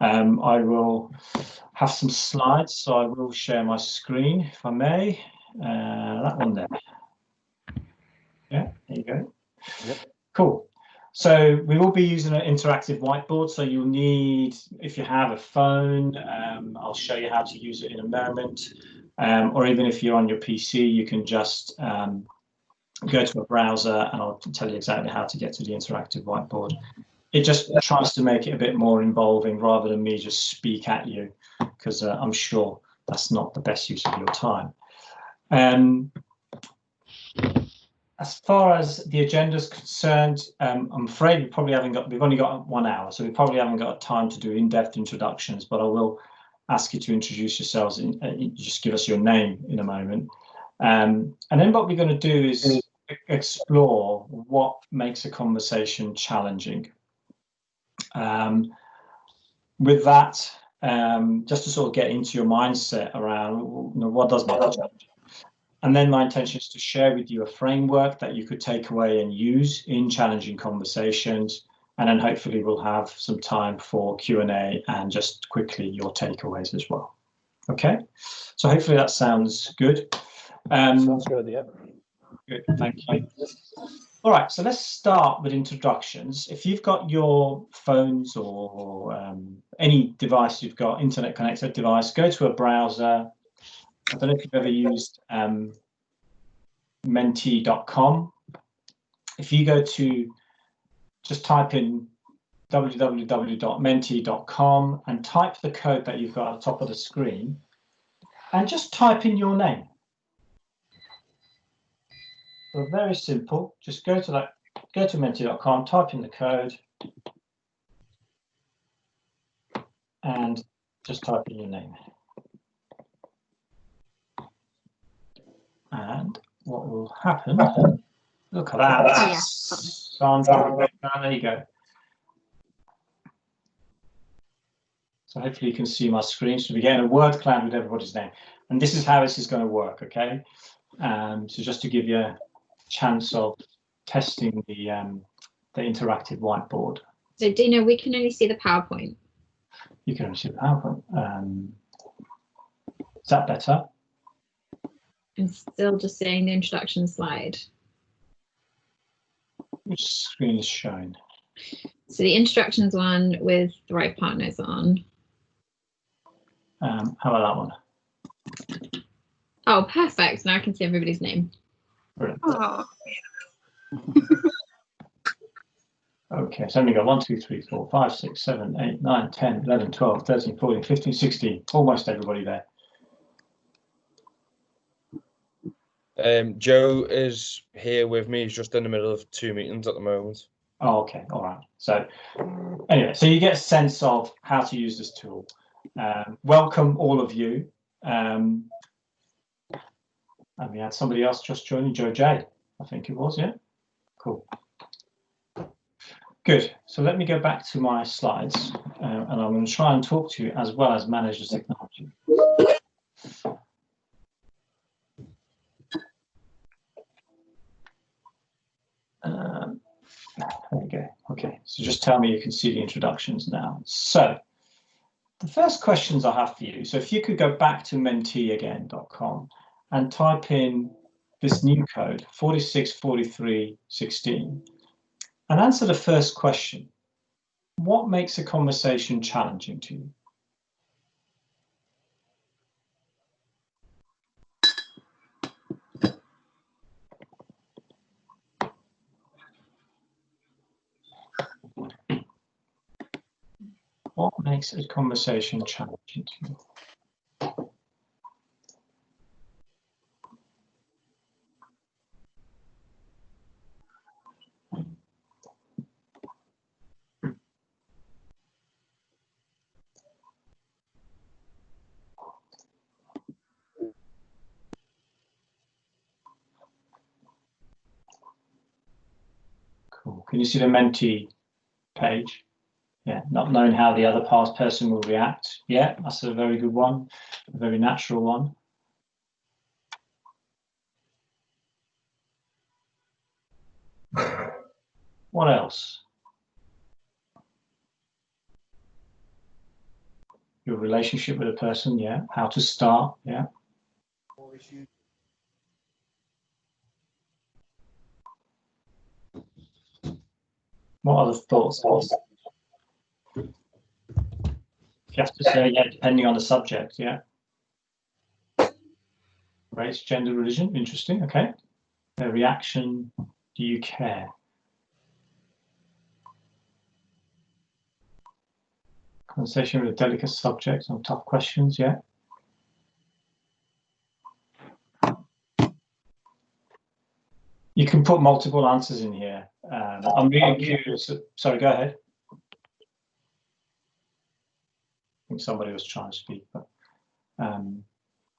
I will have some slides, so I will share my screen if I may. That one there. Yeah, there you go. Yep. Cool. So we will be using an interactive whiteboard. So you'll need, if you have a phone, I'll show you how to use it in a moment. Or even if you're on your PC, you can just go to a browser and I'll tell you exactly how to get to the interactive whiteboard. It just tries to make it a bit more involving rather than me just speak at you, because I'm sure that's not the best use of your time. As far as the agenda is concerned, I'm afraid we've only got 1 hour, so we probably haven't got time to do in-depth introductions, but I will ask you to introduce yourselves and just give us your name in a moment. And then what we're going to do is explore what makes a conversation challenging. With that, just to sort of get into your mindset around, what does make it challenging? And then my intention is to share with you a framework that you could take away and use in challenging conversations. And then hopefully we'll have some time for Q&A and just quickly your takeaways as well. Okay, so hopefully that sounds good. Sounds good, yeah. Good, thank you. All right, so let's start with introductions. If you've got your phones or any device you've got, internet connected device, go to a browser. I don't know if you've ever used mentee.com. If you go to, just type in www.mentee.com and type the code that you've got at the top of the screen and just type in your name. So very simple, just go to mentee.com, type in the code and just type in your name. And what will happen, look at that. Oh, yeah. Sandra, there you go. So hopefully you can see my screen. So we're getting a word cloud with everybody's name. And this is how this is going to work, okay? So just to give you a chance of testing the interactive whiteboard. So Dina, we can only see the PowerPoint. You can only see the PowerPoint. Is that better? I'm still just seeing the introduction slide. Which screen is showing? So the introductions one with the right partners on. How about that one? Oh, perfect. Now I can see everybody's name. Brilliant. Oh. Okay, so we got 1, 2, 3, 4, 5, 6, 7, 8, 9, 10, 11, 12, 13, 14, 15, 16. Almost everybody there. Joe is here with me. He's just in the middle of 2 meetings at the moment. Oh, okay, all right. So anyway, so you get a sense of how to use this tool. Welcome all of you. And we had somebody else just joining, Joe J, I think it was, yeah? Cool. Good, so let me go back to my slides and I'm going to try and talk to you as well as manage the technology. There we go. Okay, so just tell me you can see the introductions now. So the first questions I have for you, so if you could go back to menteeagain.com and type in this new code 464316 and answer the first question. What makes a conversation challenging to you? What makes a conversation challenging to you? Cool. Can you see the Menti page? Yeah, not knowing how the other past person will react. Yeah, that's a very good one, a very natural one. What else? your relationship with a person, yeah. How to start, yeah. What other thoughts? You have to say, yeah, depending on the subject, yeah. Race, gender, religion, interesting, okay. Their reaction, do you care? Conversation with a delicate subject on tough questions, yeah. You can put multiple answers in here. I'm really curious. Sorry, go ahead. I think somebody was trying to speak, but I'm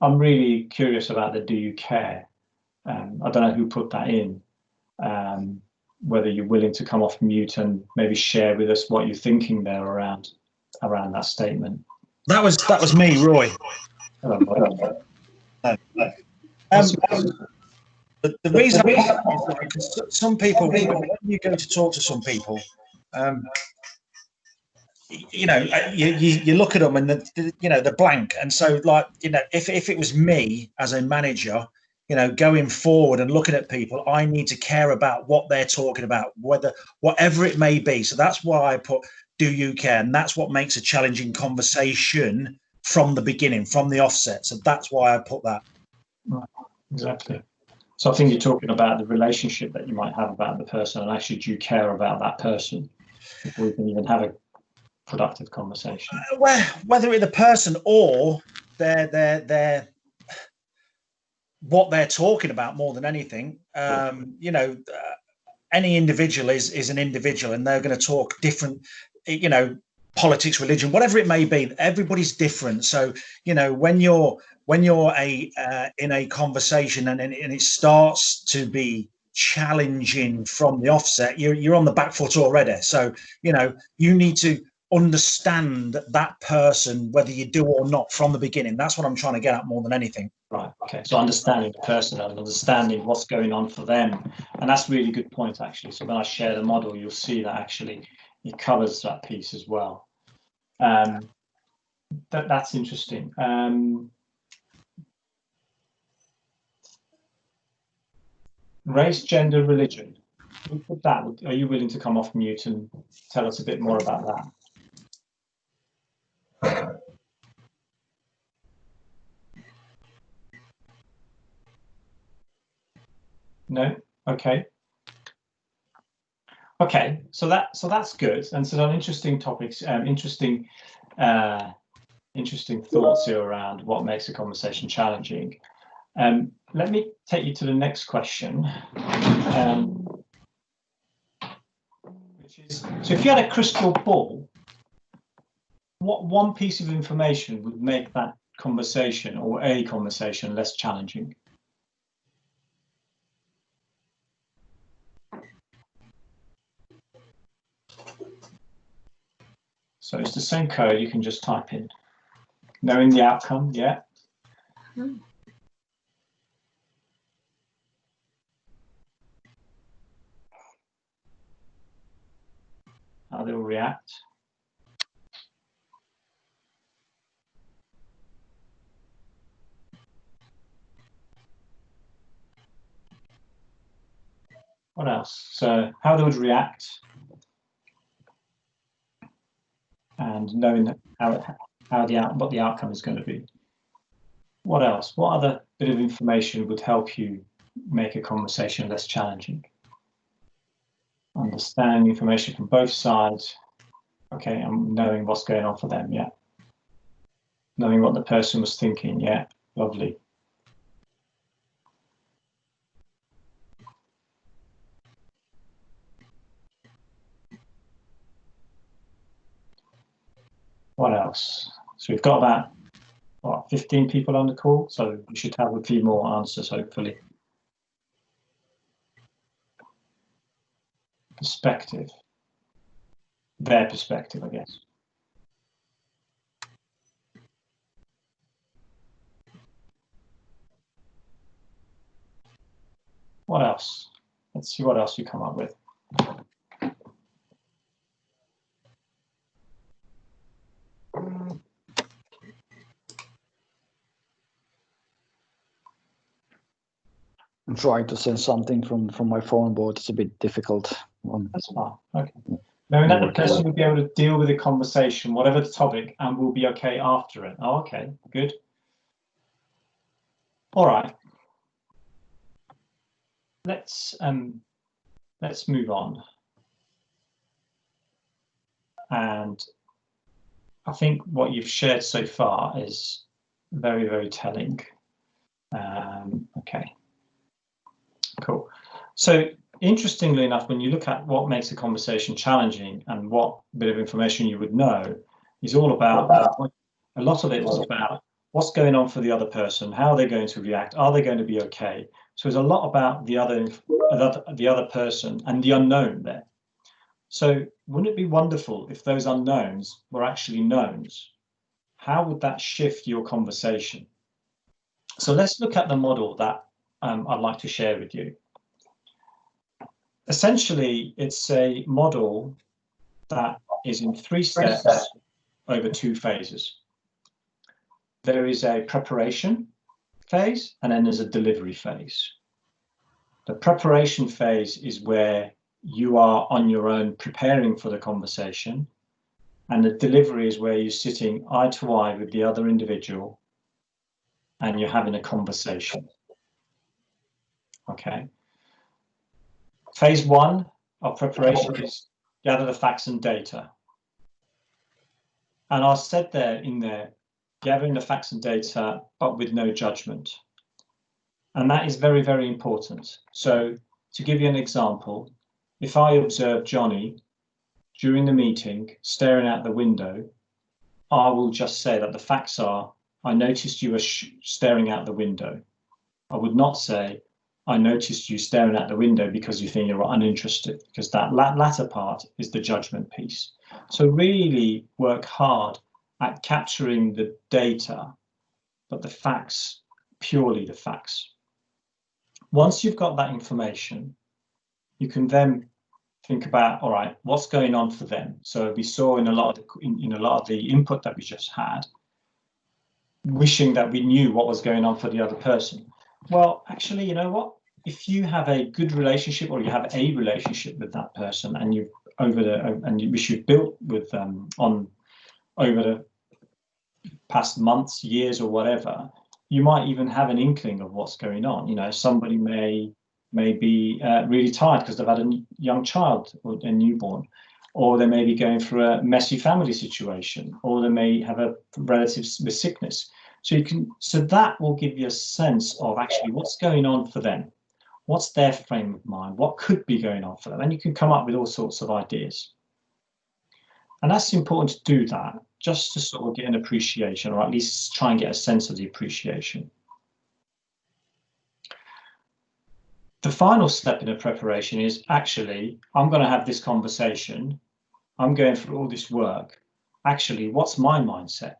really curious about the do you care? I don't know who put that in. Whether you're willing to come off mute and maybe share with us what you're thinking there around that statement. That was me, Roy. Hello, Roy. The reason I is because some people, when you go to talk to some people, you know, you look at them and they're blank. And so, like, you know, if it was me as a manager, you know, going forward and looking at people, I need to care about what they're talking about, whatever it may be. So that's why I put, do you care? And that's what makes a challenging conversation from the beginning, from the offset. So that's why I put that. Right, exactly. So I think you're talking about the relationship that you might have about the person, and actually, do you care about that person before you can even have a productive conversation? Well, whether it's the person or their what they're talking about more than anything. You know, any individual is an individual, and they're going to talk different, you know, politics, religion, whatever it may be. Everybody's different. So, you know, when you're in a conversation and it starts to be challenging from the offset, you're on the back foot already. So, you know, you need to understand that person, whether you do or not, from the beginning. That's what I'm trying to get at more than anything. Right. Okay. So understanding the person and understanding what's going on for them, and that's a really good point, actually. So when I share the model, you'll see that actually it covers that piece as well. That's interesting. Race, gender, religion. Who put that? Are you willing to come off mute and tell us a bit more about that? No. Okay. Okay. So that's good. And so on interesting topics, interesting thoughts here around what makes a conversation challenging. Let me take you to the next question, which is, so if you had a crystal ball, what one piece of information would make that conversation or a conversation less challenging? So it's the same code, you can just type in. Knowing the outcome, yeah. How they'll react. What else? So how they would react, and knowing what the outcome is going to be. What else? What other bit of information would help you make a conversation less challenging? Understanding information from both sides. Okay, and knowing what's going on for them, yeah. Knowing what the person was thinking, yeah, lovely. What else? So we've got about, what, 15 people on the call, so we should have a few more answers, hopefully. Perspective. Their perspective, I guess. What else? Let's see what else you come up with. I'm trying to send something from my phone, but it's a bit difficult. That's fine. Okay. Knowing that the person will be able to deal with the conversation, whatever the topic, and will be okay after it. Oh, okay, good. All right. Let's move on. And I think what you've shared so far is very, very telling. Okay, cool. So interestingly enough, when you look at what makes a conversation challenging and what bit of information you would know, is all about, a lot of it is about what's going on for the other person, how are they going to react, are they going to be okay? So there's a lot about the other person and the unknown there. So wouldn't it be wonderful if those unknowns were actually knowns? How would that shift your conversation? So let's look at the model that I'd like to share with you. Essentially, it's a model that is in 3 steps over 2 phases. There is a preparation phase, and then there's a delivery phase. The preparation phase is where you are on your own preparing for the conversation, and the delivery is where you're sitting eye to eye with the other individual and you're having a conversation. Okay. Phase 1 of preparation is gather the facts and data. And I said there in there, gathering the facts and data, but with no judgment. And that is very, very important. So to give you an example, if I observe Johnny during the meeting staring out the window, I will just say that the facts are, I noticed you were staring out the window. I would not say, I noticed you staring out the window because you think you're uninterested, because that latter part is the judgment piece. So really work hard at capturing the data, but the facts, purely the facts. Once you've got that information, you can then think about, all right, what's going on for them? So we saw in a lot of the input that we just had, wishing that we knew what was going on for the other person. Well, actually, you know what? If you have a good relationship, or you have a relationship with that person, and which you've built with over the past months, years, or whatever, you might even have an inkling of what's going on. You know, somebody may be really tired because they've had a young child or a newborn, or they may be going through a messy family situation, or they may have a relative with sickness. So that will give you a sense of actually what's going on for them. What's their frame of mind? What could be going on for them? And you can come up with all sorts of ideas. And that's important to do that, just to sort of get an appreciation, or at least try and get a sense of the appreciation. The final step in the preparation is actually, I'm going to have this conversation. I'm going through all this work. Actually, what's my mindset?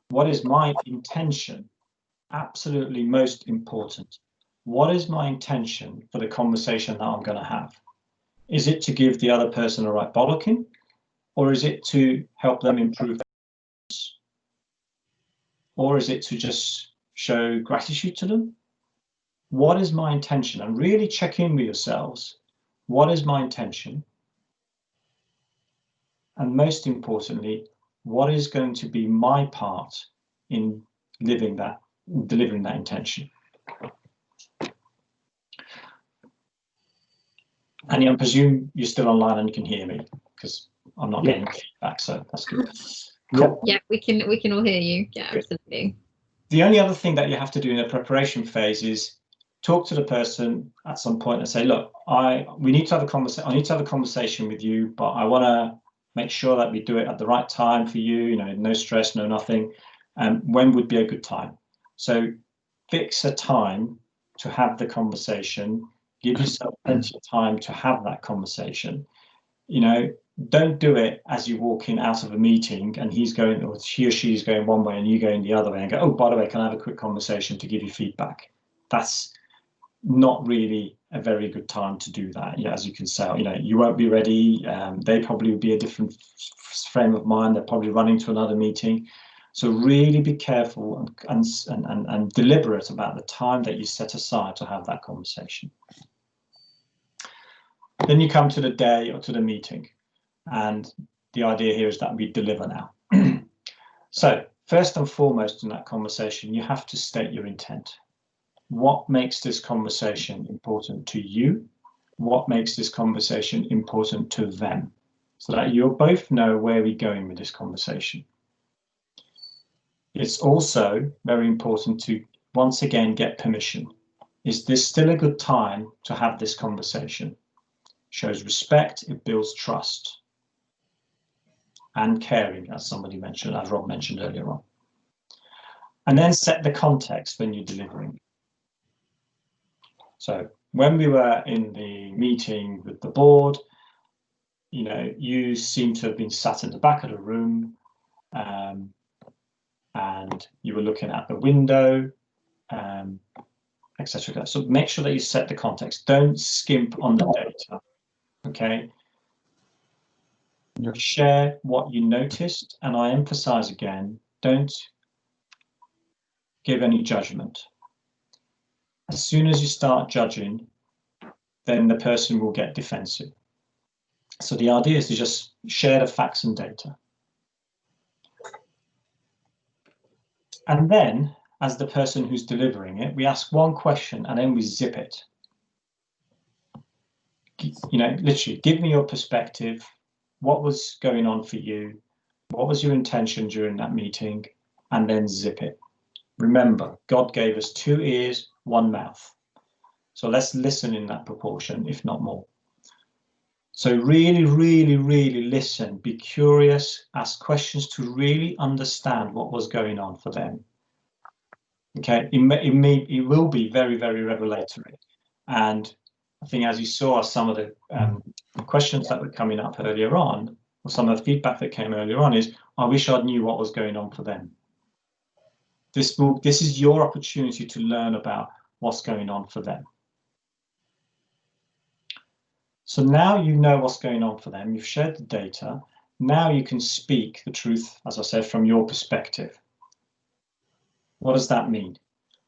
What is my intention? Absolutely most important. What is my intention for the conversation that I'm going to have? Is it to give the other person a right bollocking, or is it to help them improve? Or is it to just show gratitude to them? What is my intention? And really check in with yourselves. What is my intention? And most importantly, what is going to be my part in delivering that intention? And I presume you're still online and you can hear me, because I'm not getting feedback, so that's good. Cool. Yeah, we can all hear you. Yeah, absolutely. The only other thing that you have to do in the preparation phase is talk to the person at some point and say, look, we need to have a conversation. I need to have a conversation with you, but I want to make sure that we do it at the right time for you. You know, no stress, no nothing. And when would be a good time? So fix a time to have the conversation. Give yourself plenty of time to have that conversation. You know, don't do it as you walk in out of a meeting and he's going, or he or she's going one way and you going the other way, and go, oh, by the way, can I have a quick conversation to give you feedback? That's not really a very good time to do that. Yeah, as you can say, you know, you won't be ready. They probably will be a different frame of mind. They're probably running to another meeting. So really be careful and deliberate about the time that you set aside to have that conversation. Then you come to the day or to the meeting, and the idea here is that we deliver now. So first and foremost in that conversation, you have to state your intent. What makes this conversation important to you? What makes this conversation important to them? So that you'll both know where we're going with this conversation. It's also very important to once again get permission. Is this still a good time to have this conversation? Shows respect, it builds trust and caring, as somebody mentioned, as Rob mentioned earlier on. And then set the context when you're delivering. So when we were in the meeting with the board, you know, you seem to have been sat in the back of the room, and you were looking at the window, etc. So make sure that you set the context. Don't skimp on the data. Okay. Yep. Share what you noticed, and I emphasize again, don't give any judgment. As soon as you start judging, then the person will get defensive. So the idea is to just share the facts and data. And then, as the person who's delivering it, we ask one question and then we zip it. You know, literally, give me your perspective. What was going on for you? What was your intention during that meeting? And then zip it. Remember, God gave us 2 ears, 1 mouth. So let's listen in that proportion, if not more. So really, really, really listen, be curious, ask questions to really understand what was going on for them. Okay, it will be very, very revelatory. And I think as you saw some of the questions that were coming up earlier on, or some of the feedback that came earlier on is, I wish I knew what was going on for them. This is your opportunity to learn about what's going on for them. So now you know what's going on for them, you've shared the data, now you can speak the truth, as I said, from your perspective. What does that mean?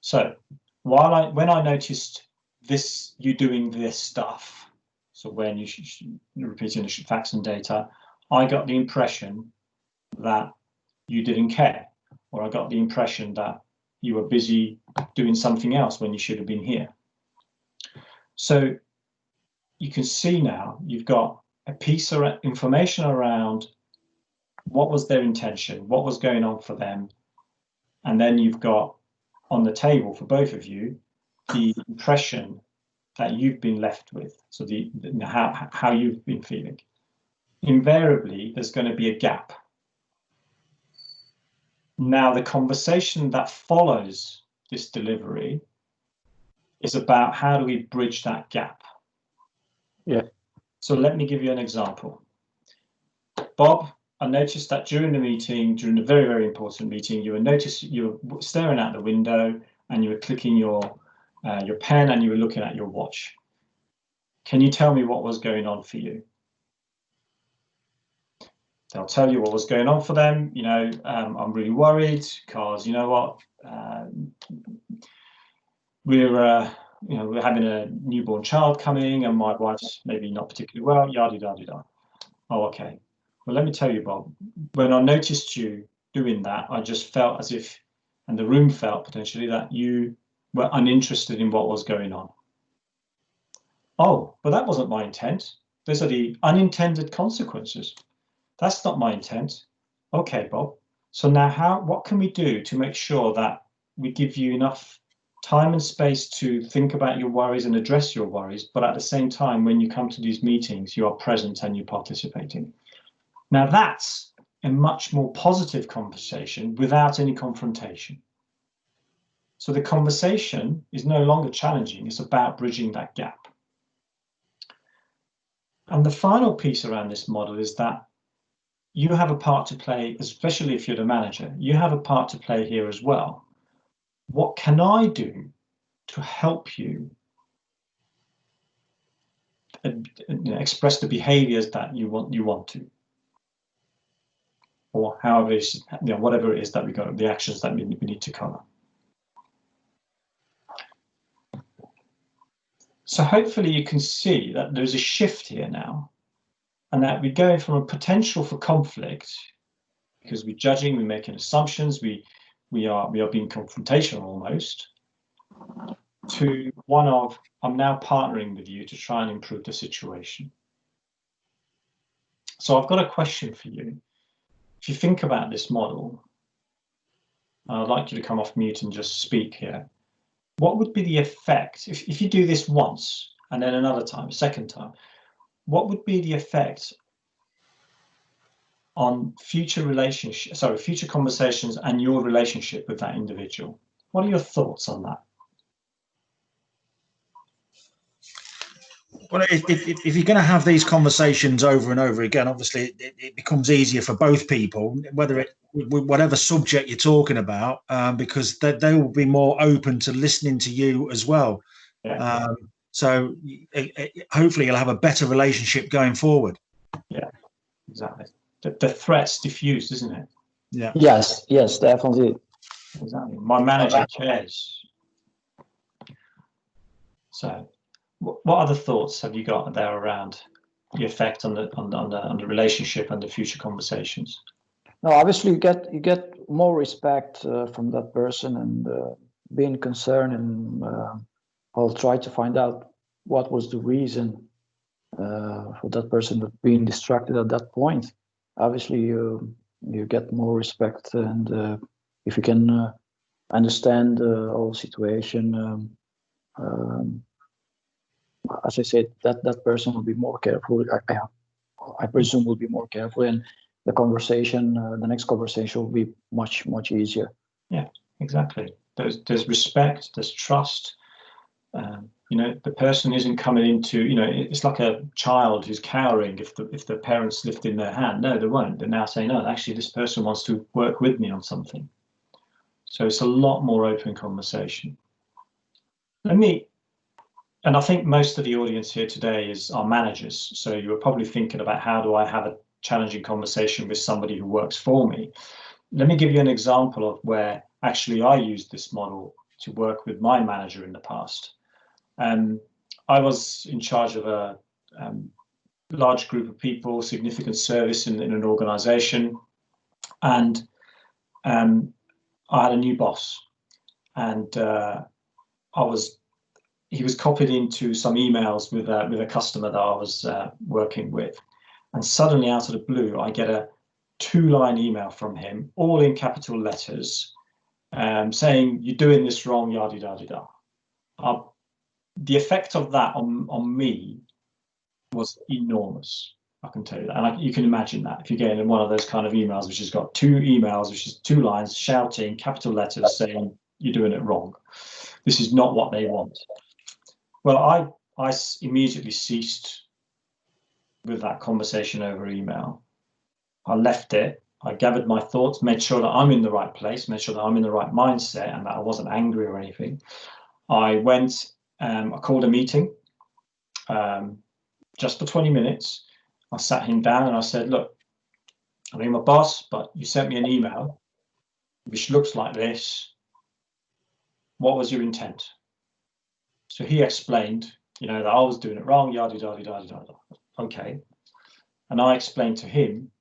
So when I noticed this, you doing this stuff, so when you're repeating the facts and data, I got the impression that you didn't care, or I got the impression that you were busy doing something else when you should have been here. So you can see now you've got a piece of information around what was their intention, what was going on for them, and then you've got on the table for both of you the impression that you've been left with, so how you've been feeling. Invariably, there's going to be a gap. Now, the conversation that follows this delivery is about how do we bridge that gap. Yeah. So let me give you an example. Bob, I noticed that during the meeting, during the very, very important meeting, you were staring out the window and you were clicking your pen and you were looking at your watch. Can you tell me what was going on for you? They'll tell you what was going on for them. You know, I'm really worried because, you know what, we're having a newborn child coming and my wife's maybe not particularly well, yada, yada, yada. Oh, okay. Well, let me tell you, Bob, when I noticed you doing that, I just felt as if, and the room felt potentially, that you were uninterested in what was going on. Oh, but that wasn't my intent. Those are the unintended consequences. That's not my intent. Okay, Bob. So now what can we do to make sure that we give you enough time and space to think about your worries and address your worries, but at the same time, when you come to these meetings, you are present and you're participating. Now that's a much more positive conversation without any confrontation. So the conversation is no longer challenging, it's about bridging that gap. And the final piece around this model is that you have a part to play, especially if you're the manager, you have a part to play here as well. What can I do to help you express the behaviors that you want to? or however it's, whatever it is that we got, the actions that we need to cover. So hopefully you can see that there's a shift here now, and that we're going from a potential for conflict, because we're judging, we're making assumptions, we are being confrontational almost, to one of, I'm now partnering with you to try and improve the situation. So I've got a question for you. If you think about this model, I'd like you to come off mute and just speak here. What would be the effect if you do this once and then another time, second time? What would be the effect on future future conversations and your relationship with that individual? What are your thoughts on that? Well, if you're going to have these conversations over and over again, obviously it becomes easier for both people, whatever subject you're talking about, because they will be more open to listening to you as well. Yeah. So hopefully you'll have a better relationship going forward. Yeah, exactly. The threat's diffused, isn't it? Yeah. Yes, definitely. Exactly. My manager cares. So, what other thoughts have you got there around the effect on the relationship and the future conversations? No, obviously you get more respect from that person, and being concerned, and I'll try to find out what was the reason for that person being distracted at that point. Obviously, you get more respect, and if you can understand the whole situation, as I said, that person will be more careful. I presume will be more careful, and the conversation, the next conversation, will be much easier. Yeah, exactly. There's respect, there's trust. The person isn't coming into, it's like a child who's cowering if the parents lift in their hand. No, they won't. They're now saying, no, actually, this person wants to work with me on something. So it's a lot more open conversation. And I think most of the audience here today are managers. So you were probably thinking about, how do I have a challenging conversation with somebody who works for me? Let me give you an example of where actually I used this model to work with my manager in the past. I was in charge of a large group of people, significant service in an organization, and I had a new boss, and he was copied into some emails with a customer that I was working with, and suddenly out of the blue I get a 2-line email from him, all in capital letters, saying, you're doing this wrong, yada yada yada. The effect of that on me was enormous, I can tell you that. And you can imagine that if you're getting in one of those kind of emails which has got 2 emails, which is 2 lines shouting, capital letters, saying you're doing it wrong. This is not what they want. Well, I immediately ceased with that conversation over email. I left it. I gathered my thoughts, made sure that I'm in the right place, made sure that I'm in the right mindset, and that I wasn't angry or anything. I went, I called a meeting just for 20 minutes. I sat him down and I said, look, I'm your boss, but you sent me an email which looks like this. What was your intent? So he explained, that I was doing it wrong, yada, yada, yada, yada. Okay. And I explained to him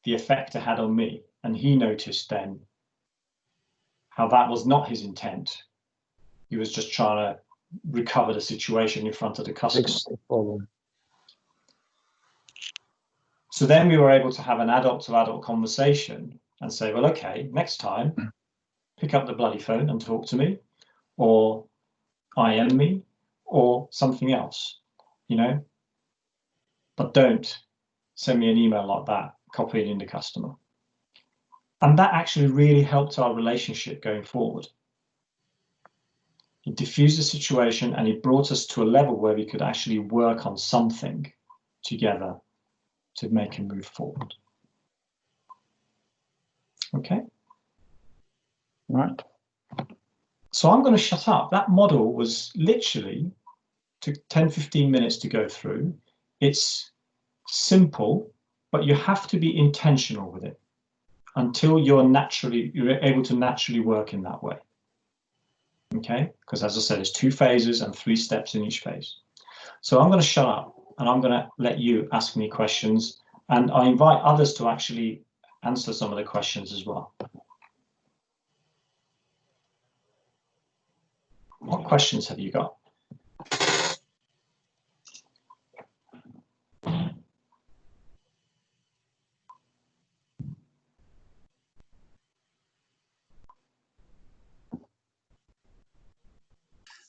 the effect it had on me. And he noticed then how that was not his intent. He was just trying to recover the situation in front of the customer. So then we were able to have an adult to adult conversation and say, well, okay, next time, pick up the bloody phone and talk to me, or IM me, or something else, but don't send me an email like that, copying in the customer. And that actually really helped our relationship going forward. It diffused the situation, and it brought us to a level where we could actually work on something together to make a move forward. Okay. Right. So I'm going to shut up. That model was literally took 10-15 minutes to go through. It's simple, but you have to be intentional with it. until you're able to naturally work in that way. Okay, because as I said, there's 2 phases and 3 steps in each phase. So I'm going to shut up and I'm going to let you ask me questions, and I invite others to actually answer some of the questions as well. What questions have you got?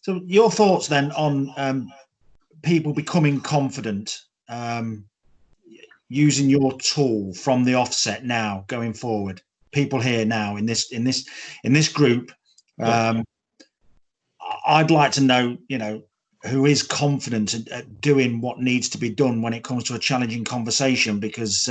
So your thoughts then on people becoming confident, using your tool from the offset now going forward. People here now in this group. I'd like to know, who is confident at doing what needs to be done when it comes to a challenging conversation, because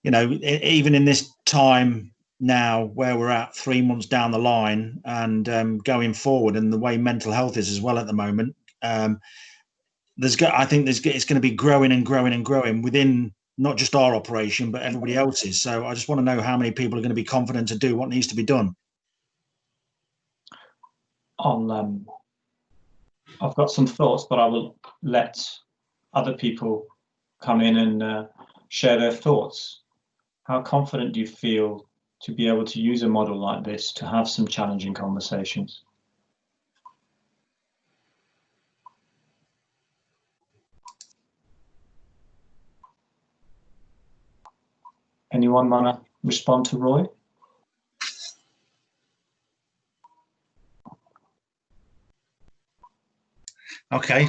even in this time now where we're at 3 months down the line and going forward, and the way mental health is as well at the moment, I think it's going to be growing and growing and growing within not just our operation but everybody else's. So I just want to know how many people are going to be confident to do what needs to be done. I've got some thoughts, but I will let other people come in and share their thoughts. How confident do you feel to be able to use a model like this to have some challenging conversations? Anyone want to respond to Roy? Okay.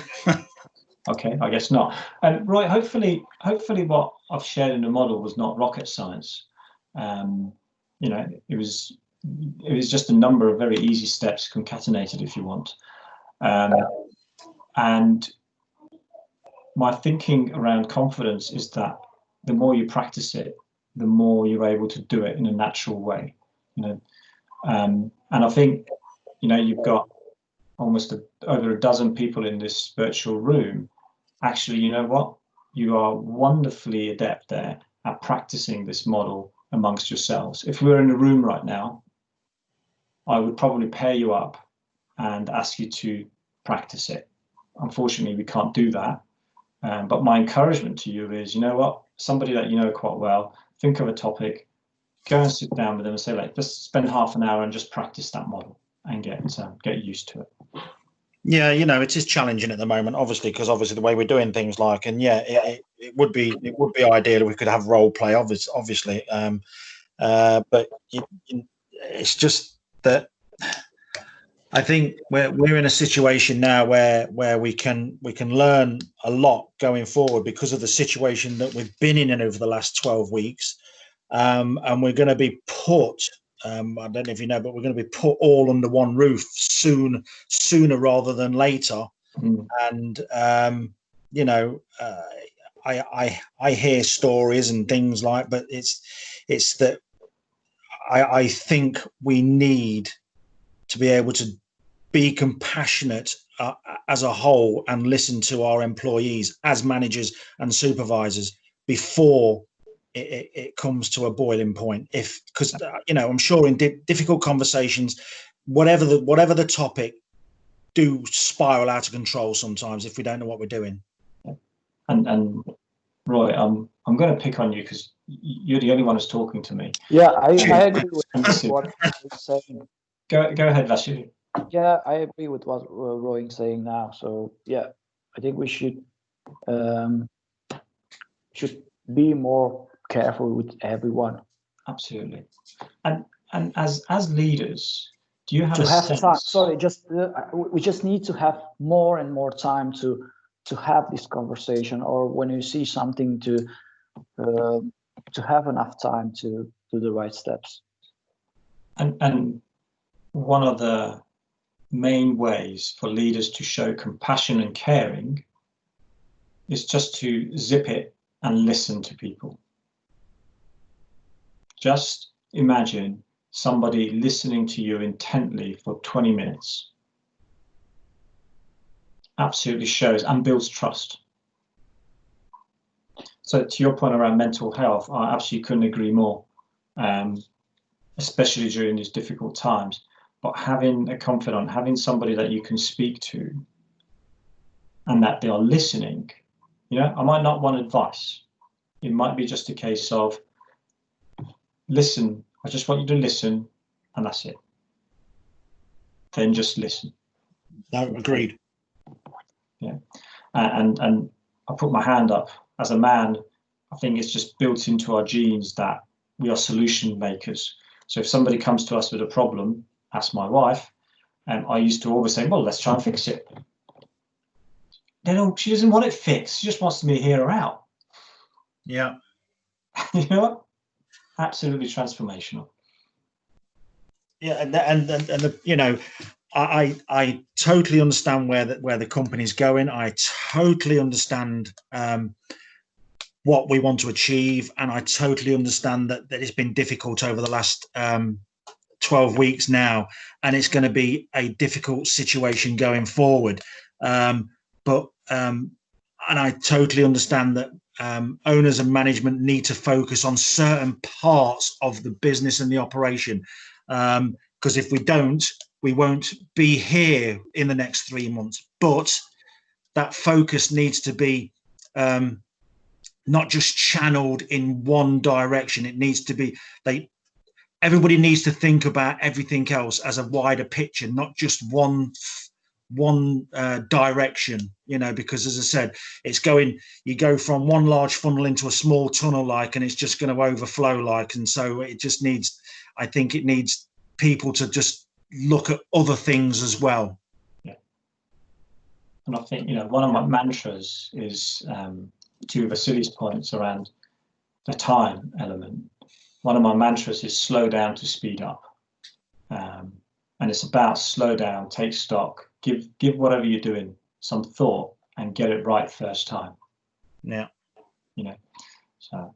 Okay, I guess not. And Roy, hopefully what I've shared in the model was not rocket science. It was just a number of very easy steps concatenated, if you want. And my thinking around confidence is that the more you practice it, the more you're able to do it in a natural way. And I think you've got almost over a dozen people in this virtual room. Actually, you know what? You are wonderfully adept there at practicing this model amongst yourselves. If we were in a room right now, I would probably pair you up and ask you to practice it. Unfortunately, we can't do that. But my encouragement to you is, you know what? Somebody that you know quite well, think of a topic, go and sit down with them and say, like, just spend half an hour and just practice that model and get used to it. Yeah, it is challenging at the moment, obviously, because the way we're doing things, it would be ideal if we could have role play, obviously, but it's just that I think we're in a situation now where we can learn a lot going forward because of the situation that we've been in over the last 12 weeks, and we're going to be put. I don't know if you know, but we're going to be put all under one roof sooner rather than later. And I hear stories and things like, but it's that I think we need to be able to be compassionate as a whole and listen to our employees as managers and supervisors before it comes to a boiling point. Because I'm sure in difficult conversations, whatever the topic, do spiral out of control sometimes if we don't know what we're doing. And Roy, I'm going to pick on you because you're the only one who's talking to me. Yeah, I agree with what you're saying. Go ahead, Vasily. Yeah, I agree with what Roy is saying now. So yeah, I think we should be more careful with everyone. Absolutely. And as leaders, do you have to a have sense? time? Sorry, we just need to have more and more time to have this conversation, or when you see something to have enough time to do the right steps. And one of the main ways for leaders to show compassion and caring is just to zip it and listen to people. Just imagine somebody listening to you intently for 20 minutes. Absolutely shows and builds trust. So to your point around mental health, I absolutely couldn't agree more, especially during these difficult times. But having a confidant, having somebody that you can speak to and that they are listening, I might not want advice. It might be just a case of, listen, I just want you to listen, and that's it. Then just listen. No, agreed. Yeah. And I put my hand up. As a man, I think it's just built into our genes that we are solution makers. So if somebody comes to us with a problem, ask my wife, and I used to always say, well, let's try and fix it. She doesn't want it fixed. She just wants me to hear her out. Yeah. You know what? Absolutely transformational. Yeah, and I totally understand where the company's going. I totally understand what we want to achieve, and I totally understand that it's been difficult over the last 12 weeks now, and it's going to be a difficult situation going forward. And I totally understand that owners and management need to focus on certain parts of the business and the operation. Because if we don't, we won't be here in the next 3 months. But that focus needs to be not just channeled in one direction. It needs to be everybody needs to think about everything else as a wider picture, not just one direction, because as I said, you go from one large funnel into a small tunnel, and it's just going to overflow, and so I think it needs people to just look at other things as well. Yeah. And I think, one of my mantras is, to Vasily's points around the time element, one of my mantras is slow down to speed up. And it's about slow down, take stock, give whatever you're doing some thought and get it right first time. Yeah. So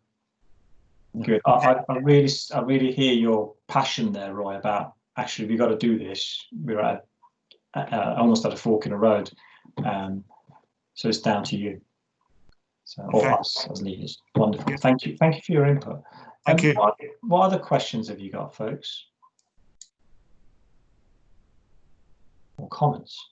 good. I really hear your passion there, Roy, about actually we got to do this. We're at almost at a fork in the road. So it's down to you. So or us as leaders. Wonderful. Thank you. Thank you for your input. Thank you. What other questions have you got, folks? Or comments?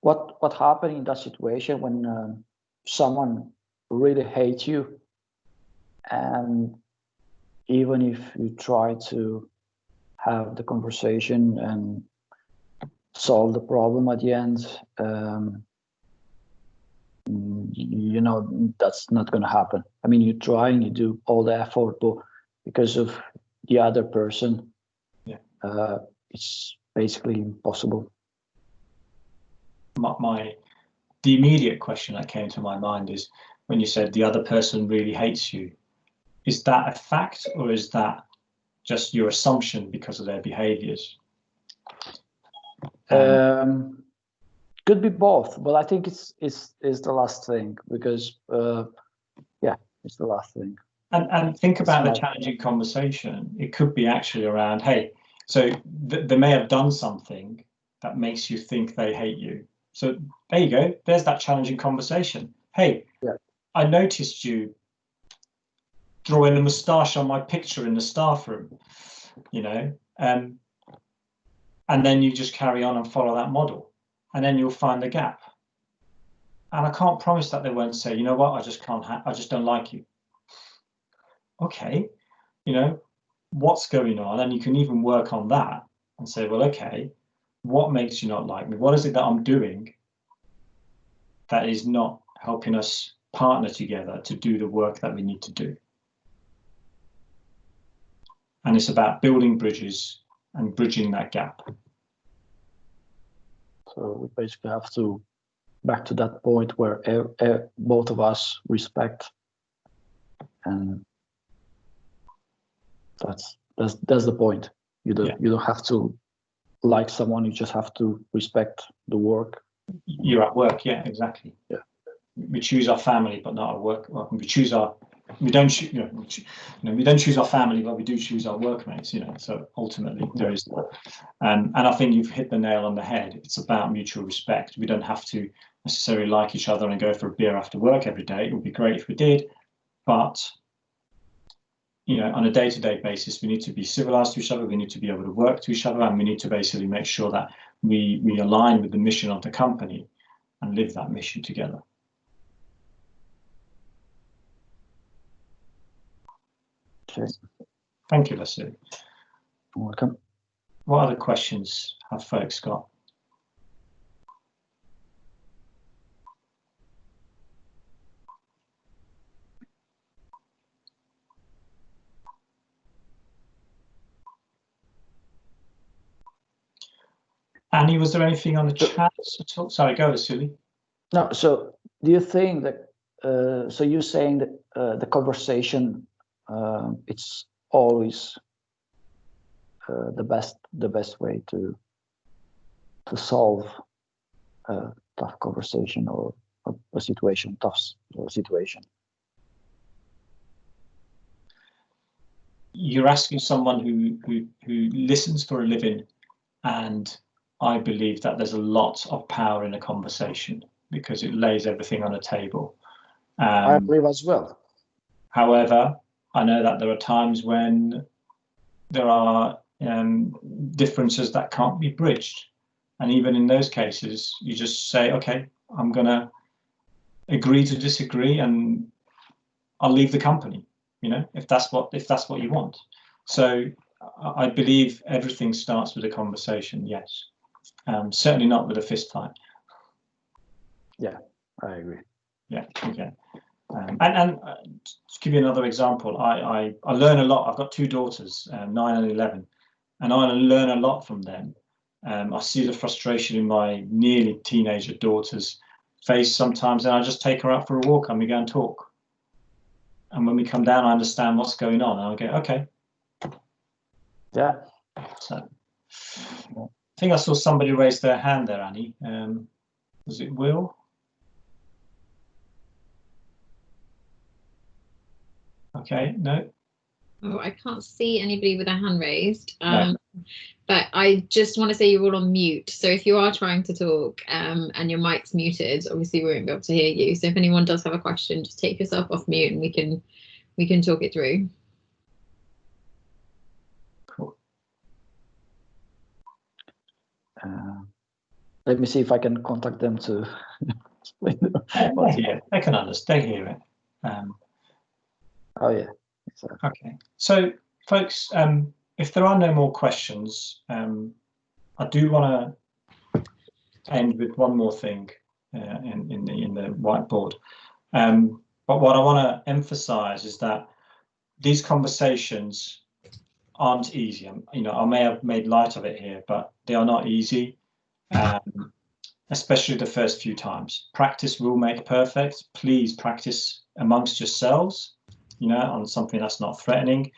What happened in that situation when someone really hates you, and even if you try to have the conversation and solve the problem at the end, that's not going to happen. I mean, you try and you do all the effort, but because of the other person, it's basically impossible. The immediate question that came to my mind is when you said the other person really hates you. Is that a fact, or is that just your assumption because of their behaviors? Could be both, but I think it's the last thing, because it's the last thing. And think about the challenging conversation. It could be actually around, hey, so they may have done something that makes you think they hate you. So there you go. There's that challenging conversation. Hey, I noticed you drawing a moustache on my picture in the staff room, and then you just carry on and follow that model, and then you'll find the gap. And I can't promise that they won't say, you know what, I just don't like you. Okay, what's going on? And you can even work on that and say, well, okay, what makes you not like me? What is it that I'm doing that is not helping us partner together to do the work that we need to do? And it's about building bridges and bridging that gap. So we basically have to back to that point where both of us respect, and that's the point. You don't have to like someone, you just have to respect the work. You're at work, yeah, exactly. Yeah. We choose our family, but not our work. We choose our we don't choose, we don't choose our family, but we do choose our workmates. So ultimately there is that. And I think you've hit the nail on the head. It's about mutual respect. We don't have to necessarily like each other and go for a beer after work every day. It would be great if we did, but on a day-to-day basis, we need to be civilized to each other. We need to be able to work to each other, and we need to basically make sure that we align with the mission of the company and live that mission together. Okay. Thank you, Leslie. Welcome. What other questions have folks got? Annie, was there anything on the chat at all? Sorry, go, Vasily. No, so do you think that, so you're saying that the conversation, it's always the best way to solve a tough conversation or a situation, tough situation? You're asking someone who listens for a living, and I believe that there's a lot of power in a conversation because it lays everything on a table. I believe as well. However, I know that there are times when there are differences that can't be bridged. And even in those cases, you just say, okay, I'm going to agree to disagree and I'll leave the company, if that's what you want. So I believe everything starts with a conversation, yes. Certainly not with a fist fight. Yeah, I agree. Yeah, okay. And to give you another example, I learn a lot. I've got two daughters, 9 and 11, and I learn a lot from them. I see the frustration in my nearly teenager daughter's face sometimes, and I just take her out for a walk and we go and talk. And when we come down, I understand what's going on, and I go, okay. Yeah. So I think I saw somebody raise their hand there, Annie. Was it Will? Okay, no. Oh, I can't see anybody with a hand raised. No. But I just want to say you're all on mute. So if you are trying to talk and your mic's muted, obviously we won't be able to hear you. So if anyone does have a question, just take yourself off mute and we can talk it through. Cool. Let me see if I can contact them to explain. They can understand. They hear it. Oh yeah. Exactly. Okay. So, folks, if there are no more questions, I do want to end with one more thing in the whiteboard. But what I want to emphasize is that these conversations aren't easy. I may have made light of it here, but they are not easy, especially the first few times. Practice will make perfect. Please practice amongst yourselves, on something that's not threatening.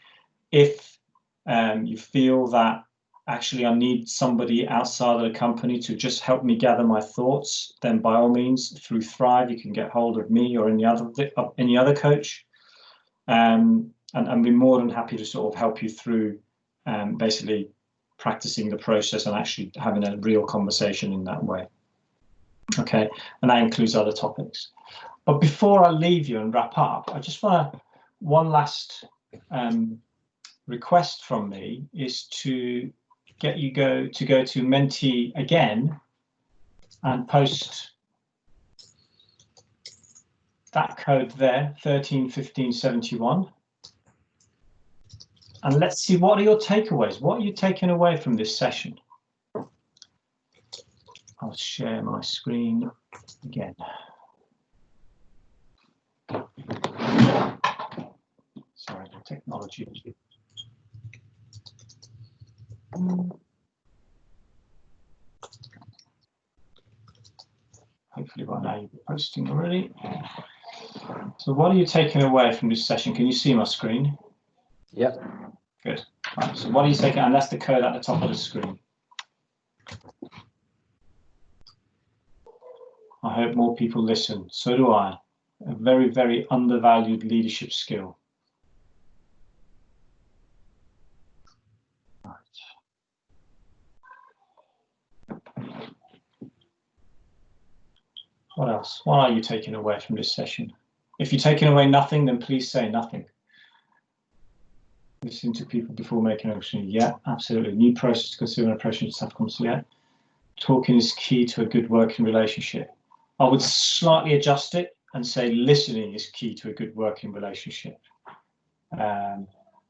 If you feel that actually I need somebody outside of the company to just help me gather my thoughts, then by all means, through Thrive, you can get hold of me or any other coach, and be more than happy to sort of help you through basically practicing the process and actually having a real conversation in that way. Okay, and that includes other topics. But before I leave you and wrap up, I just want to, one last request from me is to get you to go to Menti again and post that code there, 131571. And let's see, what are your takeaways? What are you taking away from this session? I'll share my screen again. Sorry, the technology. Hopefully by now you'll be posting already. So what are you taking away from this session? Can you see my screen? Yep. Good. Right, so what are you taking? And that's the code at the top of the screen. I hope more people listen. So do I. a very, very undervalued leadership skill. What else? What are you taking away from this session? If you're taking away nothing, then please say nothing. Listen to people before making a decision. Yeah, absolutely. New process to consider approach to self-confidence. Yeah. Talking is key to a good working relationship. I would slightly adjust it and say listening is key to a good working relationship.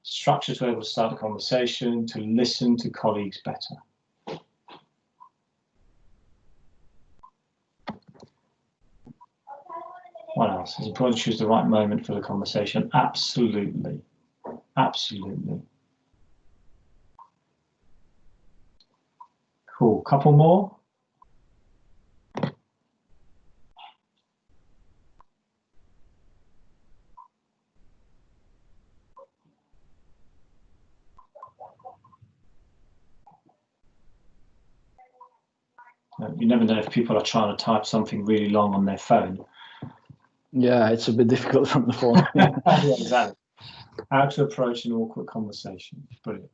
Structure to be able to start a conversation, to listen to colleagues better. What else? It's important to choose the right moment for the conversation. Absolutely. Absolutely. Cool. Couple more. You never know if people are trying to type something really long on their phone. Yeah, it's a bit difficult from the phone. Yeah, exactly. How to approach an awkward conversation. Brilliant.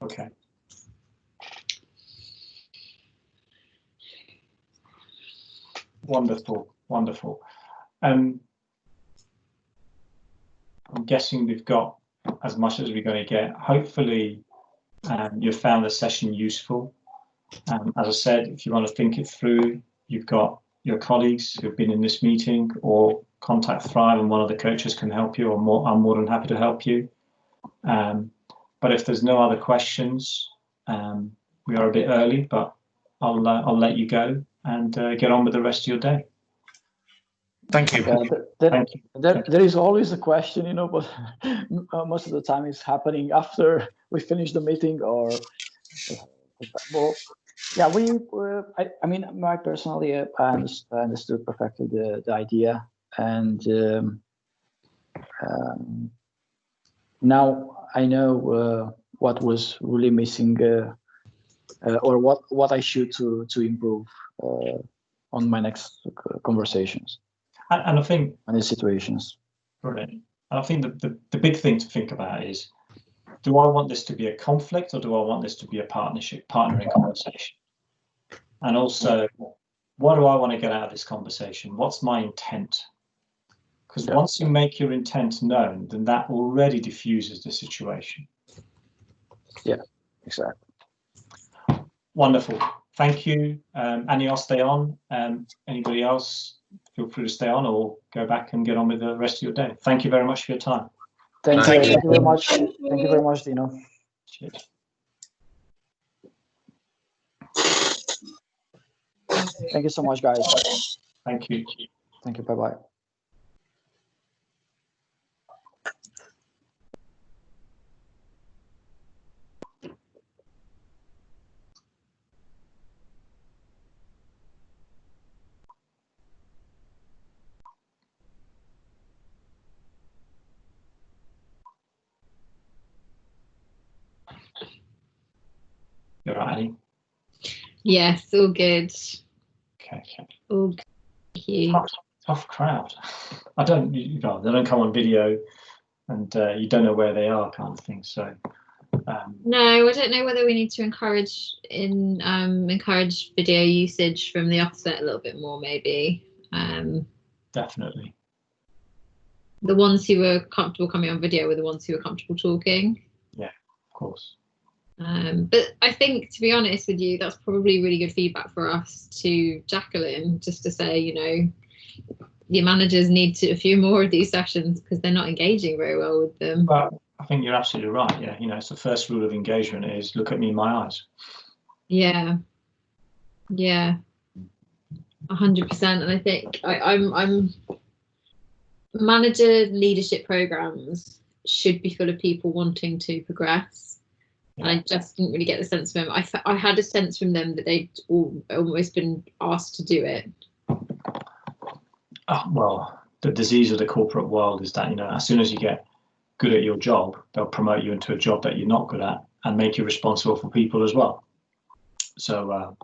Okay. Wonderful, wonderful. I'm guessing we've got as much as we're going to get. Hopefully, you've found the session useful. As I said, if you want to think it through, you've got your colleagues who've been in this meeting, or contact Thrive and one of the coaches can help you, or I'm more than happy to help you. But if there's no other questions, we are a bit early, but I'll let you go and get on with the rest of your day. Thank you. Thank you. There is always a question, you know, but most of the time it's happening after we finish the meeting, or well, yeah, I mean, I personally, I understood perfectly the idea, and now I know what was really missing, or what I should to improve on my next conversations. And I think and these situations. Brilliant. And I think the big thing to think about is, do I want this to be a conflict, or do I want this to be a partnering conversation? And also, what do I want to get out of this conversation? What's my intent? Because once you make your intent known, then that already diffuses the situation. Yeah, exactly. Wonderful. Thank you. Annie, I'll stay on. Anybody else, feel free to stay on or go back and get on with the rest of your day. Thank you very much for your time. Thank you very much. Thank you very much, Dino. Cheers. Thank you so much, guys. Thank you. Thank you. Bye-bye. You're right, Annie? Yes, all good. Okay. All good. Thank you. Tough crowd. They don't come on video, and you don't know where they are, kind of thing. So no, I don't know whether we need to encourage video usage from the offset a little bit more, maybe. Definitely. The ones who were comfortable coming on video were the ones who were comfortable talking. Yeah, of course. But I think, to be honest with you, that's probably really good feedback for us to Jacqueline, just to say, you know, your managers need a few more of these sessions because they're not engaging very well with them. Well, I think you're absolutely right. Yeah, you know, it's the first rule of engagement is look at me in my eyes. Yeah. 100%. And I think I'm manager leadership programs should be full of people wanting to progress. Yeah. And I just didn't really get the sense from them. I had a sense from them that they'd almost been asked to do it. Well, the disease of the corporate world is that, you know, as soon as you get good at your job, they'll promote you into a job that you're not good at and make you responsible for people as well. So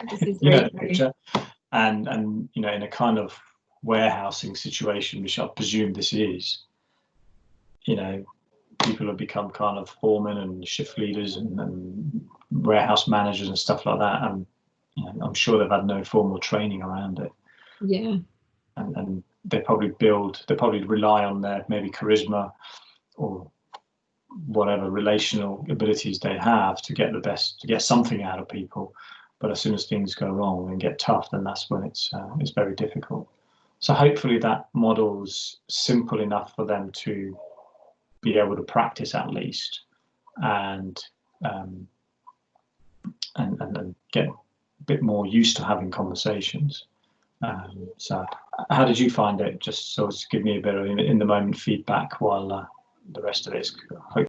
This is you know very the true. picture, and you know, in a kind of warehousing situation, which I presume this is, you know, people have become kind of foremen and shift leaders and warehouse managers and stuff like that, and you know, I'm sure they've had no formal training around it. Yeah. And they probably rely on their maybe charisma or whatever relational abilities they have to get something out of people. But as soon as things go wrong and get tough, then that's when it's very difficult. So hopefully that model's simple enough for them to be able to practice at least, and get a bit more used to having conversations. So how did you find it? Just so to give me a bit of in the moment feedback while the rest of it is hopefully